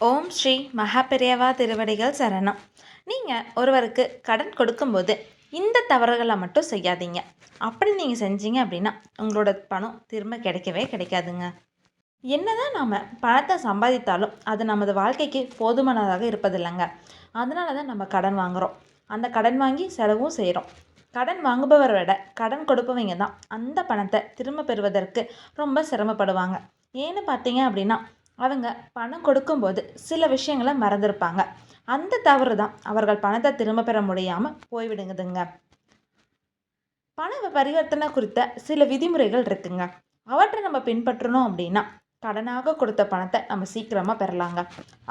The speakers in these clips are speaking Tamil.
ஓம் ஸ்ரீ மகாபெரியவா திருவடிகள் சரணம். நீங்கள் ஒருவருக்கு கடன் கொடுக்கும்போது இந்த தவறுகளை மட்டும் செய்யாதீங்க. அப்படி நீங்கள் செஞ்சீங்க அப்படின்னா உங்களோட பணம் திரும்ப கிடைக்கவே கிடைக்காதுங்க. என்னதான் நாம் பணத்தை சம்பாதித்தாலும் அது நமது வாழ்க்கைக்கு போதுமானதாக இருப்பதில்லைங்க. அதனால தான் நம்ம கடன் வாங்குகிறோம். அந்த கடன் வாங்கி செலவும் செய்கிறோம். கடன் வாங்குபவரை விட கடன் கொடுப்பவங்க தான் அந்த பணத்தை திரும்ப பெறுவதற்கு ரொம்ப சிரமப்படுவாங்க. ஏன்னு பார்த்தீங்க அப்படின்னா அவங்க பணம் கொடுக்கும்போது சில விஷயங்களை மறந்துருப்பாங்க. அந்த தவறு தான் அவர்கள் பணத்தை திரும்ப பெற முடியாமல் போய்விடுங்குதுங்க. பண பரிவர்த்தனை குறித்த சில விதிமுறைகள் இருக்குங்க. அவற்றை நம்ம பின்பற்றணும் அப்படின்னா கடனாக கொடுத்த பணத்தை நம்ம சீக்கிரமாக பெறலாங்க.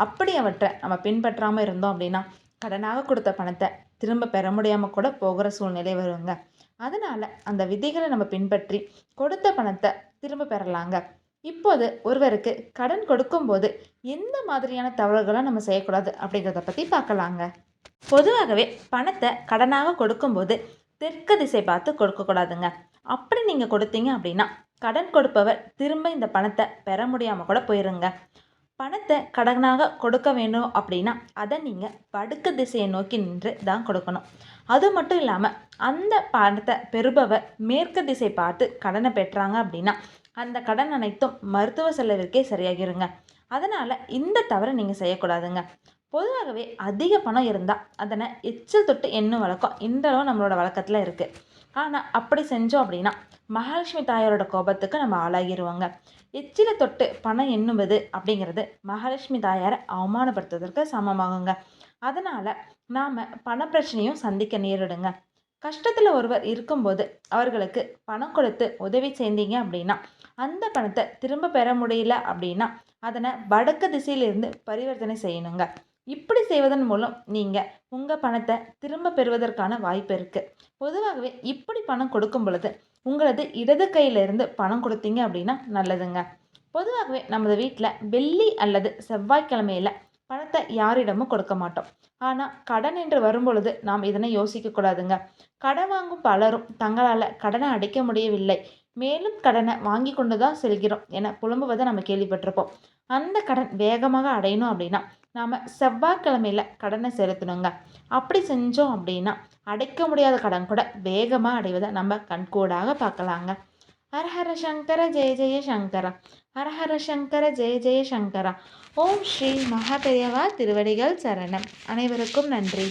அப்படி அவற்றை நம்ம பின்பற்றாமல் இருந்தோம் அப்படின்னா கடனாக கொடுத்த பணத்தை திரும்ப பெற முடியாமல் கூட போகிற சூழ்நிலை வருங்க. அதனால் அந்த விதிகளை நம்ம பின்பற்றி கொடுத்த பணத்தை திரும்ப பெறலாங்க. இப்போது ஒருவருக்கு கடன் கொடுக்கும்போது எந்த மாதிரியான தவறுகளை நம்ம செய்யக்கூடாது அப்படிங்கிறத பற்றி பார்க்கலாங்க. பொதுவாகவே பணத்தை கடனாக கொடுக்கும்போது தெற்கு திசை பார்த்து கொடுக்கக்கூடாதுங்க. அப்படி நீங்கள் கொடுத்தீங்க அப்படின்னா கடன் கொடுப்பவர் திரும்ப இந்த பணத்தை பெற முடியாமல் கூட போயிருங்க. பணத்தை கடனாக கொடுக்க வேணும் அப்படின்னா அதை நீங்கள் வடக்கு திசையை நோக்கி நின்று தான் கொடுக்கணும். அது மட்டும் இல்லாமல் அந்த பணத்தை பெறுபவர் மேற்கு திசை பார்த்து கடனை பெற்றாங்க அப்படின்னா அந்த கடன் அனைத்தும் மருத்துவ செலவிற்கே சரியாகிருங்க. அதனால் இந்த தவறை நீங்கள் செய்யக்கூடாதுங்க. பொதுவாகவே அதிக பணம் இருந்தால் அதனை எச்சில் தொட்டு எண்ணும் வழக்கம் இன்றளவும் நம்மளோட வழக்கத்தில் இருக்குது. ஆனால் அப்படி செஞ்சோம் அப்படின்னா மகாலட்சுமி தாயாரோட கோபத்துக்கு நம்ம ஆளாகிடுவோங்க. எச்சிலை தொட்டு பணம் எண்ணுவது அப்படிங்கிறது மகாலட்சுமி தாயாரை அவமானப்படுத்துவதற்கு சமமாகுங்க. அதனால் நாம் பண பிரச்சனையும் சந்திக்க நேரிடுங்க. கஷ்டத்தில் ஒருவர் இருக்கும்போது அவர்களுக்கு பணம் கொடுத்து உதவி செய்தீங்க அப்படின்னா அந்த பணத்தை திரும்ப பெற முடியல அப்படின்னா அதனை வடக்கு திசையிலிருந்து பரிவர்த்தனை செய்யணுங்க. இப்படி செய்வதன் மூலம் நீங்கள் உங்கள் பணத்தை திரும்ப பெறுவதற்கான வாய்ப்பு இருக்குது. பொதுவாகவே இப்படி பணம் கொடுக்கும் பொழுது உங்களது இடது கையிலிருந்து பணம் கொடுத்தீங்க அப்படின்னா நல்லதுங்க. பொதுவாகவே நமது வீட்டில் வெள்ளி அல்லது செவ்வாய்க்கிழமையில் பணத்தை யாரிடமும் கொடுக்க மாட்டோம். ஆனால் கடன் என்று வரும்பொழுது நாம் இதனை யோசிக்கக்கூடாதுங்க. கடன் வாங்கும் பலரும் தங்களால் கடனை அடைக்க முடியவில்லை, மேலும் கடனை வாங்கி கொண்டு தான் செல்கிறோம் என புலம்புவதை நம்ம கேள்விப்பட்டிருப்போம். அந்த கடன் வேகமாக அடையணும் அப்படின்னா நாம் செவ்வாய்க்கிழமையில் கடனை செலுத்தணுங்க. அப்படி செஞ்சோம் அப்படின்னா அடைக்க முடியாத கடன் கூட வேகமாக அடைவதை நம்ம கண்கூடாக பார்க்கலாங்க. ஹரஹர சங்கர ஜெய ஜெய சங்கரா, ஹரஹர சங்கர ஜெய ஜெய சங்கரா. ஓம் ஸ்ரீ மகாபெரியவா திருவடிகள் சரணம். அனைவருக்கும் நன்றி.